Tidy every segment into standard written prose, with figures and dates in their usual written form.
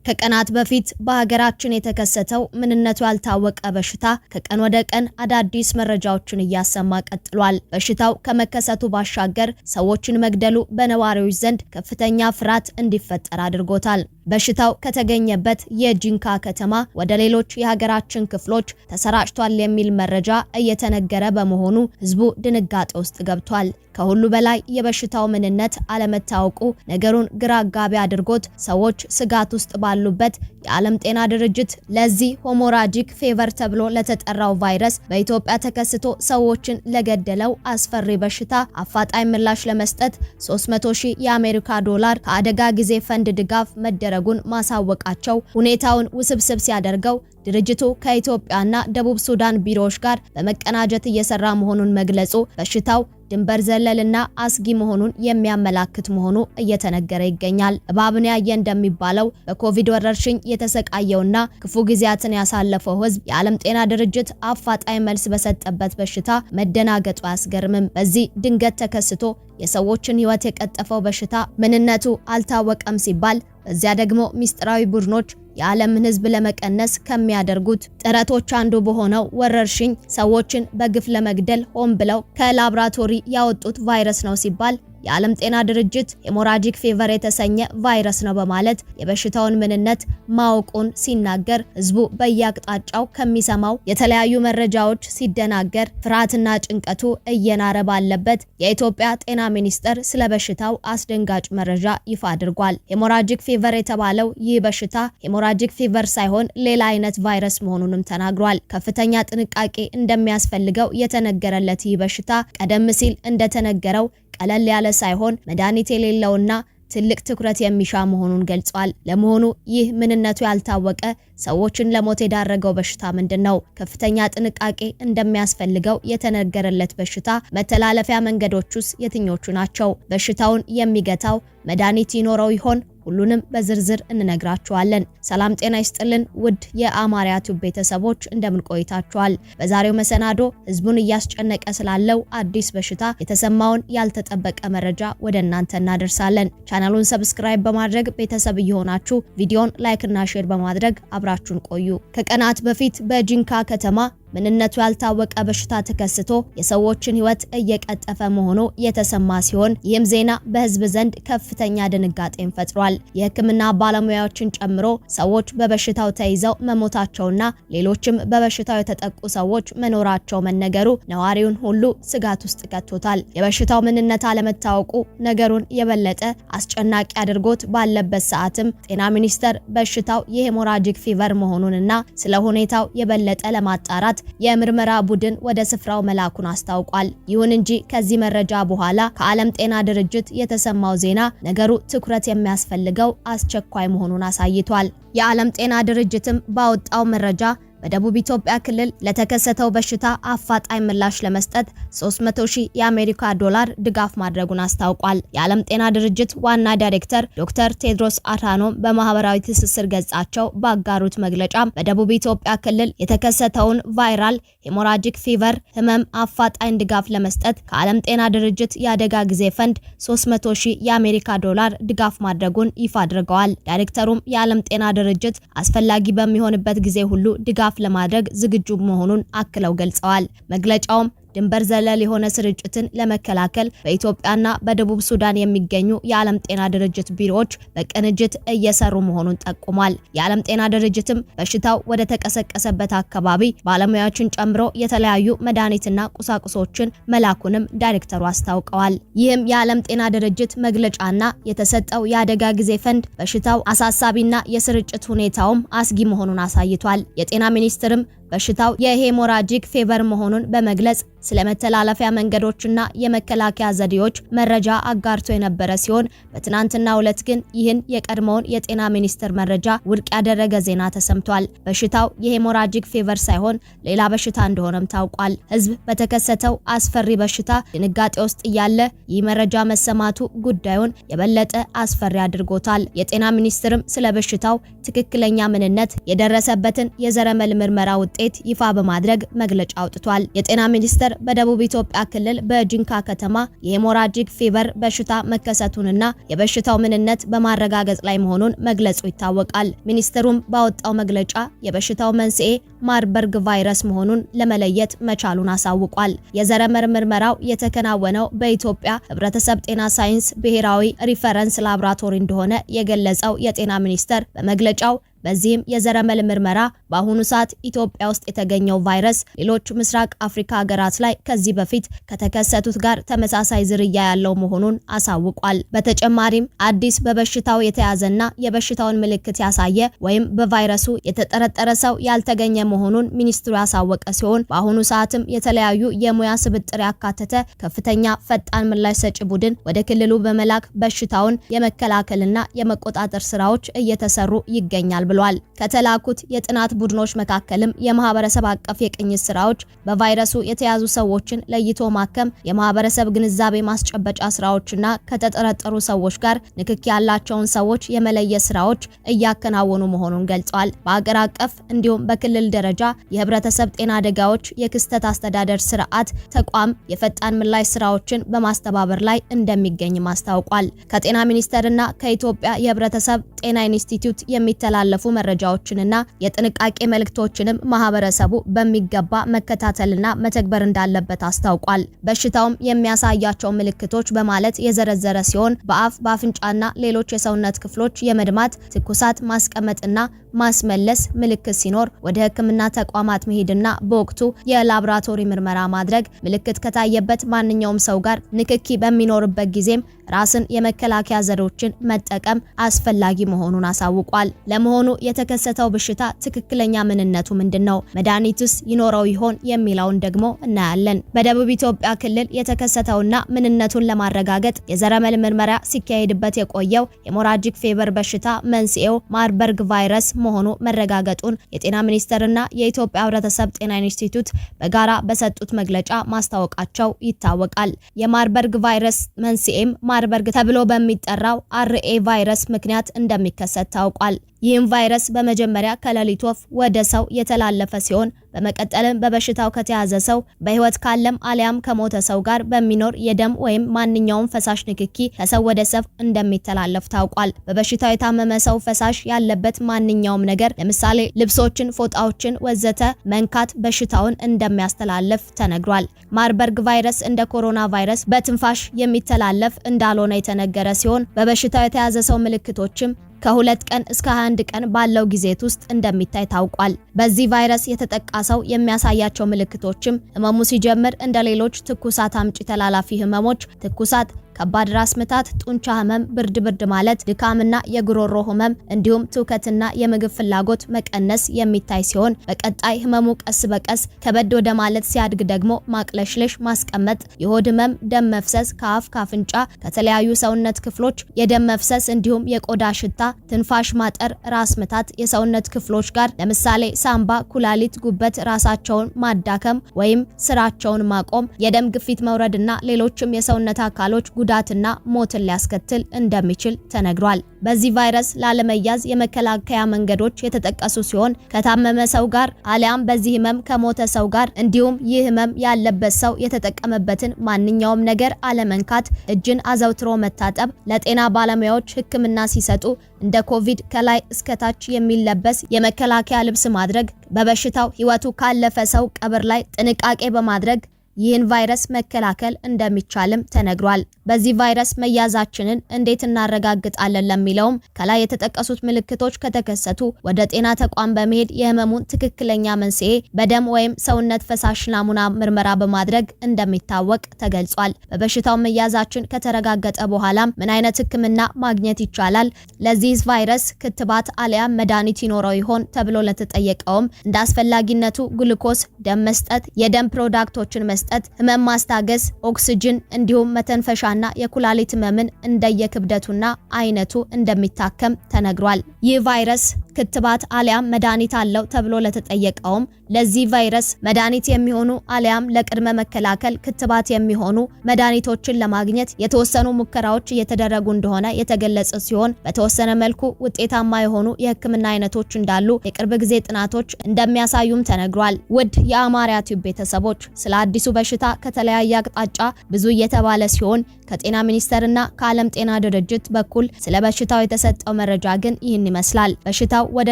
ከቀናት በፊት በሀገራችን የተከሰተው ምንነቱ ያልታወቀ በሽታ ከቀን ወደ ቀን አዳዲስ መረጃዎችን እያሰማ ቀጥሏል። በሽታው ከመከሰቱ ባሻገር ሰዎችን መግደሉ በነዋሪዎች ዘንድ ከፍተኛ ፍርሃት እንዲፈጠር አድርጎታል። በሽታው ከተገኘበት የጂንካ ከተማ ወደ ሌሎች የሀገራችን ክፍሎች ተሰራጭቷል የሚል መረጃ እየተነገረ በመሆኑ ህዝቡ ድንጋጤ ውስጥ ገብቷል። ከሁሉ በላይ የበሽታው ምንነት አለመታወቁ ነገሩን ግራ አጋቢ አድርጎት ሰዎች ስጋት ውስጥ ባሉበት የዓለም ጤና ድርጅት ለዚህ ሄሞራጂክ ፌቨር ተብሎ ለተጠራው ቫይረስ በኢትዮጵያ ተከስቶ ሰዎችን ለገደለው አስፈሪ በሽታ አፋጣኝ ምላሽ ለመስጠት 300,000 የአሜሪካ ዶላር ከአደጋ ጊዜ ፈንድ ድጋፍ መደረጉን ማሳወቃቸው ሁኔታውን ውስብስብ ሲያደርገው ድርጅቱ ከኢትዮጵያና ደቡብ ሱዳን ቢሮዎች ጋር በመቀናጀት እየሰራ መሆኑን መግለጹ በሽታው ድንበር ዘለልና አስጊ መሆኑን የሚያመላክት መሆኑ እየተነገረ ይገኛል። እባብን ያየ እንደሚባለው በኮቪድ ወረርሽኝ የተሰቃየውና ክፉ ጊዜያትን ያሳለፈው ህዝብ የዓለም ጤና ድርጅት አፋጣኝ መልስ በሰጠበት በሽታ መደናገጡ አያስገርምም። በዚህ ድንገት ተከስቶ የሰዎችን ህይወት የቀጠፈው በሽታ ምንነቱ አልታወቀም ሲባል በዚያ ደግሞ ሚስጥራዊ ቡድኖች የዓለምን ህዝብ ለመቀነስ ከሚያደርጉት ጥረቶች አንዱ በሆነው ወረርሽኝ ሰዎችን በግፍ ለመግደል ሆን ብለው ከላብራቶሪ ያወጡት ቫይረስ ነው ሲባል የዓለም ጤና ድርጅት ሄሞራጂክ ፌቨር የተሰኘ ቫይረስ ነው በማለት የበሽታውን ምንነት ማወቁን ሲናገር ህዝቡ በየአቅጣጫው ከሚሰማው የተለያዩ መረጃዎች ሲደናገር ፍርሃትና ጭንቀቱ እየናረ ባለበት የኢትዮጵያ ጤና ሚኒስቴር ስለ በሽታው አስደንጋጭ መረጃ ይፋ አድርጓል። ሄሞራጂክ ፌቨር የተባለው ይህ በሽታ ሄሞራጂክ ፌቨር ሳይሆን ሌላ አይነት ቫይረስ መሆኑንም ተናግሯል። ከፍተኛ ጥንቃቄ እንደሚያስፈልገው የተነገረለት ይህ በሽታ ቀደም ሲል እንደተነገረው ቀለል ያለ ሳይሆን መድኃኒት የሌለውና ትልቅ ትኩረት የሚሻ መሆኑን ገልጿል። ለመሆኑ ይህ ምንነቱ ያልታወቀ ሰዎችን ለሞት የዳረገው በሽታ ምንድነው? ከፍተኛ ጥንቃቄ እንደሚያስፈልገው የተነገረለት በሽታ መተላለፊያ መንገዶቹስ የትኞቹ ናቸው? በሽታውን የሚገታው መድኃኒት ይኖረው ይሆን? ሁሉንም በዝርዝር እንነግራችኋለን። ሰላም ጤና ይስጥልን ውድ የአማርያ ቲዩብ ቤተሰቦች እንደምን ቆይታችኋል? በዛሬው መሰናዶ ህዝቡን እያስጨነቀ ስላለው አዲስ በሽታ የተሰማውን ያልተጠበቀ መረጃ ወደ እናንተ እናደርሳለን። ቻናሉን ሰብስክራይብ በማድረግ ቤተሰብ እየሆናችሁ ቪዲዮን ላይክ እና ሼር በማድረግ አብራችሁን ቆዩ። ከቀናት በፊት በጂንካ ከተማ ምንነቱ ያልታወቀ በሽታ ተከስቶ የሰዎችን ህይወት እየቀጠፈ መሆኑ የተሰማ ሲሆን ይህም ዜና በህዝብ ዘንድ ከፍተኛ ድንጋጤን ፈጥሯል። የህክምና ባለሙያዎችን ጨምሮ ሰዎች በበሽታው ተይዘው መሞታቸውና ሌሎችም በበሽታው የተጠቁ ሰዎች መኖራቸው መነገሩ ነዋሪውን ሁሉ ስጋት ውስጥ ከቶታል። የበሽታው ምንነት አለመታወቁ ነገሩን የበለጠ አስጨናቂ አድርጎት ባለበት ሰዓትም ጤና ሚኒስቴር በሽታው የሄሞራጂክ ፌቨር መሆኑንና ስለ ሁኔታው የበለጠ ለማጣራት የምርመራ ቡድን ወደ ስፍራው መላኩን አስታውቋል። ይሁን እንጂ ከዚህ መረጃ በኋላ ከዓለም ጤና ድርጅት የተሰማው ዜና ነገሩ ትኩረት የሚያስፈልገው አስቸኳይ መሆኑን አሳይቷል። የዓለም ጤና ድርጅትም ባወጣው መረጃ በደቡብ ኢትዮጵያ ክልል ለተከሰተው በሽታ አፋጣኝ ምላሽ ለመስጠት 300,000 የአሜሪካ ዶላር ድጋፍ ማድረጉን አስታውቋል። የዓለም ጤና ድርጅት ዋና ዳይሬክተር ዶክተር ቴድሮስ አድሃኖም በማህበራዊ ትስስር ገጻቸው ባጋሩት መግለጫ በደቡብ ኢትዮጵያ ክልል የተከሰተውን ቫይራል ሄሞራጂክ ፌቨር ህመም አፋጣኝ ድጋፍ ለመስጠት ከዓለም ጤና ድርጅት የአደጋ ጊዜ ፈንድ 300,000 የአሜሪካ ዶላር ድጋፍ ማድረጉን ይፋ አድርገዋል። ዳይሬክተሩም የዓለም ጤና ድርጅት አስፈላጊ በሚሆንበት ጊዜ ሁሉ ድጋፍ ለማድረግ ዝግጁ መሆኑን አክለው ገልጸዋል። መግለጫውም ድንበር ዘለል የሆነ ስርጭትን ለመከላከል በኢትዮጵያና በደቡብ ሱዳን የሚገኙ የዓለም ጤና ድርጅት ቢሮዎች በቅንጅት እየሰሩ መሆኑን ጠቁሟል። የዓለም ጤና ድርጅትም በሽታው ወደ ተቀሰቀሰበት አካባቢ ባለሙያዎችን ጨምሮ የተለያዩ መድኃኒትና ቁሳቁሶችን መላኩንም ዳይሬክተሩ አስታውቀዋል። ይህም የዓለም ጤና ድርጅት መግለጫና የተሰጠው የአደጋ ጊዜ ፈንድ በሽታው አሳሳቢና የስርጭት ሁኔታውም አስጊ መሆኑን አሳይቷል። የጤና ሚኒስቴርም በሽታው የሄሞራጂክ ፌቨር መሆኑን በመግለጽ ስለመተላለፊያ መንገዶችና የመከላከያ ዘዴዎች መረጃ አጋርቶ የነበረ ሲሆን በትናንትናው ዕለት ግን ይህን የቀድሞውን የጤና ሚኒስቴር መረጃ ውድቅ ያደረገ ዜና ተሰምቷል። በሽታው የሄሞራጂክ ፌቨር ሳይሆን ሌላ በሽታ እንደሆነም ታውቋል። ህዝብ በተከሰተው አስፈሪ በሽታ ድንጋጤ ውስጥ እያለ ይህ መረጃ መሰማቱ ጉዳዩን የበለጠ አስፈሪ አድርጎታል። የጤና ሚኒስቴርም ስለ በሽታው ትክክለኛ ምንነት የደረሰበትን የዘረመል ምርመራ ውጤት ውጤት ይፋ በማድረግ መግለጫ አውጥቷል። የጤና ሚኒስቴር በደቡብ ኢትዮጵያ ክልል በጂንካ ከተማ የሄሞራጂክ ፊቨር በሽታ መከሰቱንና የበሽታው ምንነት በማረጋገጥ ላይ መሆኑን መግለጹ ይታወቃል። ሚኒስቴሩም ባወጣው መግለጫ የበሽታው መንስኤ ማርበርግ ቫይረስ መሆኑን ለመለየት መቻሉን አሳውቋል። የዘረመል ምርመራው የተከናወነው በኢትዮጵያ ህብረተሰብ ጤና ሳይንስ ብሔራዊ ሪፈረንስ ላቦራቶሪ እንደሆነ የገለጸው የጤና ሚኒስቴር በመግለጫው በዚህም የዘረመል ምርመራ በአሁኑ ሰዓት ኢትዮጵያ ውስጥ የተገኘው ቫይረስ ሌሎች ምስራቅ አፍሪካ ሀገራት ላይ ከዚህ በፊት ከተከሰቱት ጋር ተመሳሳይ ዝርያ ያለው መሆኑን አሳውቋል። በተጨማሪም አዲስ በበሽታው የተያዘና የበሽታውን ምልክት ያሳየ ወይም በቫይረሱ የተጠረጠረ ሰው ያልተገኘ መሆኑን ሚኒስትሩ ያሳወቀ ሲሆን በአሁኑ ሰዓትም የተለያዩ የሙያ ስብጥር ያካተተ ከፍተኛ ፈጣን ምላሽ ሰጪ ቡድን ወደ ክልሉ በመላክ በሽታውን የመከላከልና የመቆጣጠር ስራዎች እየተሰሩ ይገኛል ብሏል። ከተላኩት የጥናት ቡድኖች መካከልም የማህበረሰብ አቀፍ የቅኝት ስራዎች፣ በቫይረሱ የተያዙ ሰዎችን ለይቶ ማከም፣ የማህበረሰብ ግንዛቤ ማስጨበጫ ስራዎችና ከተጠረጠሩ ሰዎች ጋር ንክኪ ያላቸውን ሰዎች የመለየት ስራዎች እያከናወኑ መሆኑን ገልጿል። በአገር አቀፍ እንዲሁም በክልል ደረጃ የህብረተሰብ ጤና አደጋዎች የክስተት አስተዳደር ስርዓት ተቋም የፈጣን ምላሽ ስራዎችን በማስተባበር ላይ እንደሚገኝ ማስታውቋል። ከጤና ሚኒስቴርና ከኢትዮጵያ የህብረተሰብ ጤና ኢንስቲትዩት የሚተላለፉ መረጃዎችንና የጥንቃቄ መልእክቶችንም ማህበረሰቡ በሚገባ መከታተልና መተግበር እንዳለበት አስታውቋል። በሽታውም የሚያሳያቸው ምልክቶች በማለት የዘረዘረ ሲሆን በአፍ በአፍንጫና ሌሎች የሰውነት ክፍሎች የመድማት፣ ትኩሳት፣ ማስቀመጥና ማስመለስ ምልክት ሲኖር ወደ ሕክምና ተቋማት መሄድና በወቅቱ የላቦራቶሪ ምርመራ ማድረግ፣ ምልክት ከታየበት ማንኛውም ሰው ጋር ንክኪ በሚኖርበት ጊዜም ራስን የመከላከያ ዘዴዎችን መጠቀም አስፈላጊ መሆኑን አሳውቋል። ለመሆኑ የተከሰተው በሽታ ትክክለኛ ምንነቱ ምንድነው? መድኃኒትስ ይኖረው ይሆን የሚለውን ደግሞ እናያለን። በደቡብ ኢትዮጵያ ክልል የተከሰተውና ምንነቱን ለማረጋገጥ የዘረመል ምርመራ ሲካሄድበት የቆየው ሄሞራጂክ ፊቨር በሽታ መንስኤው ማርበርግ ቫይረስ መሆኑ መረጋገጡን የጤና ሚኒስቴርና የኢትዮጵያ ህብረተሰብ ጤና ኢንስቲትዩት በጋራ በሰጡት መግለጫ ማስታወቃቸው ይታወቃል። የማርበርግ ቫይረስ መንስኤም ማርበርግ ተብሎ በሚጠራው አርኤ ቫይረስ ምክንያት እንደሚከሰት ታውቋል። ይህም ቫይረስ በመጀመሪያ ከሌሊት ወፍ ወደ ሰው የተላለፈ ሲሆን በመቀጠልም በበሽታው ከተያዘ ሰው በህይወት ካለም አሊያም ከሞተ ሰው ጋር በሚኖር የደም ወይም ማንኛውም ፈሳሽ ንክኪ ከሰው ወደ ሰው እንደሚተላለፍ ታውቋል። በበሽታው የታመመ ሰው ፈሳሽ ያለበት ማንኛውም ነገር ለምሳሌ ልብሶችን፣ ፎጣዎችን ወዘተ መንካት በሽታውን እንደሚያስተላልፍ ተነግሯል። ማርበርግ ቫይረስ እንደ ኮሮና ቫይረስ በትንፋሽ የሚተላለፍ እንዳልሆነ የተነገረ ሲሆን በበሽታው የተያዘ ሰው ምልክቶችም ከ2 ቀን እስከ 21 ቀን ባለው ጊዜት ውስጥ እንደሚታይ ታውቋል። በዚህ ቫይረስ የተጠቃ ሰው የሚያሳያቸው ምልክቶችም ህመሙ ሲጀምር እንደ ሌሎች ትኩሳት አምጪ ተላላፊ ህመሞች ትኩሳት፣ ከባድ ራስ ምታት፣ ጡንቻ ህመም፣ ብርድ ማለት፣ ድካምና የጉሮሮ ህመም እንዲሁም ትውከትና የምግብ ፍላጎት መቀነስ የሚታይ ሲሆን በቀጣይ ህመሙ ቀስ በቀስ ከበድ ወደ ማለት ሲያድግ ደግሞ ማቅለሽለሽ፣ ማስቀመጥ፣ የሆድ ህመም፣ ደም መፍሰስ፣ ከአፍ ካፍንጫ ከተለያዩ ሰውነት ክፍሎች የደም መፍሰስ እንዲሁም የቆዳ ሽታ፣ ትንፋሽ ማጠር፣ ራስ ምታት፣ የሰውነት ክፍሎች ጋር ለምሳሌ ሳምባ፣ ኩላሊት፣ ጉበት ራሳቸውን ማዳከም ወይም ስራቸውን ማቆም፣ የደም ግፊት መውረድና ሌሎችም የሰውነት አካሎች ጉዳትና ሞትን ሊያስከትል እንደሚችል ተነግሯል። በዚህ ቫይረስ ላለመያዝ የመከላከያ መንገዶች የተጠቀሱ ሲሆን ከታመመ ሰው ጋር አሊያም በዚህ ህመም ከሞተ ሰው ጋር እንዲሁም ይህ ህመም ያለበት ሰው የተጠቀመበትን ማንኛውም ነገር አለመንካት፣ እጅን አዘውትሮ መታጠብ፣ ለጤና ባለሙያዎች ህክምና ሲሰጡ እንደ ኮቪድ ከላይ እስከታች የሚለበስ የመከላከያ ልብስ ማድረግ፣ በበሽታው ህይወቱ ካለፈ ሰው ቀብር ላይ ጥንቃቄ በማድረግ ይህን ቫይረስ መከላከል እንደሚቻልም ተነግሯል። በዚህ ቫይረስ መያዛችንን እንዴት እናረጋግጣለን ለሚለውም ከላይ የተጠቀሱት ምልክቶች ከተከሰቱ ወደ ጤና ተቋም በመሄድ የህመሙን ትክክለኛ መንስኤ በደም ወይም ሰውነት ፈሳሽ ናሙና ምርመራ በማድረግ እንደሚታወቅ ተገልጿል። በበሽታው መያዛችን ከተረጋገጠ በኋላም ምን አይነት ህክምና ማግኘት ይቻላል? ለዚህ ቫይረስ ክትባት አሊያም መድኃኒት ይኖረው ይሆን ተብሎ ለተጠየቀውም እንደ አስፈላጊነቱ ግሉኮስ፣ ደም መስጠት፣ የደም ፕሮዳክቶችን መስጠት መስጠት፣ ህመም ማስታገስ፣ ኦክሲጅን እንዲሁም መተንፈሻና የኩላሊት ህመምን እንደየክብደቱና አይነቱ እንደሚታከም ተነግሯል። ይህ ቫይረስ ክትባት አሊያም መድኃኒት አለው ተብሎ ለተጠየቀውም ለዚህ ቫይረስ መድኃኒት የሚሆኑ አሊያም ለቅድመ መከላከል ክትባት የሚሆኑ መድኃኒቶችን ለማግኘት የተወሰኑ ሙከራዎች እየተደረጉ እንደሆነ የተገለጸ ሲሆን በተወሰነ መልኩ ውጤታማ የሆኑ የህክምና አይነቶች እንዳሉ የቅርብ ጊዜ ጥናቶች እንደሚያሳዩም ተነግሯል። ውድ የአማርያ ቲዩብ ቤተሰቦች ስለ አዲሱ በሽታ ከተለያየ አቅጣጫ ብዙ እየተባለ ሲሆን ከጤና ሚኒስቴርና ከዓለም ጤና ድርጅት በኩል ስለ በሽታው የተሰጠው መረጃ ግን ይህን ይመስላል። በሽታው ወደ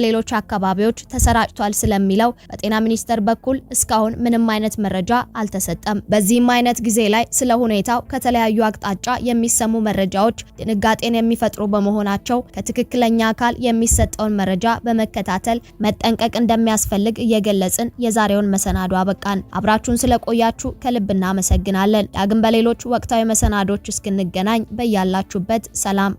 ሌሎች አካባቢዎች ተሰራጭቷል ስለሚለው በጤና ሚኒስቴር በኩል እስካሁን ምንም አይነት መረጃ አልተሰጠም። በዚህም አይነት ጊዜ ላይ ስለ ሁኔታው ከተለያዩ አቅጣጫ የሚሰሙ መረጃዎች ድንጋጤን የሚፈጥሩ በመሆናቸው ከትክክለኛ አካል የሚሰጠውን መረጃ በመከታተል መጠንቀቅ እንደሚያስፈልግ እየገለጽን የዛሬውን መሰናዶ አበቃን። አብራችሁን ስለቆያችሁ ከልብ እናመሰግናለን። ዳግም በሌሎች ወቅታዊ መሰናዶች እስክንገናኝ በያላችሁበት ሰላም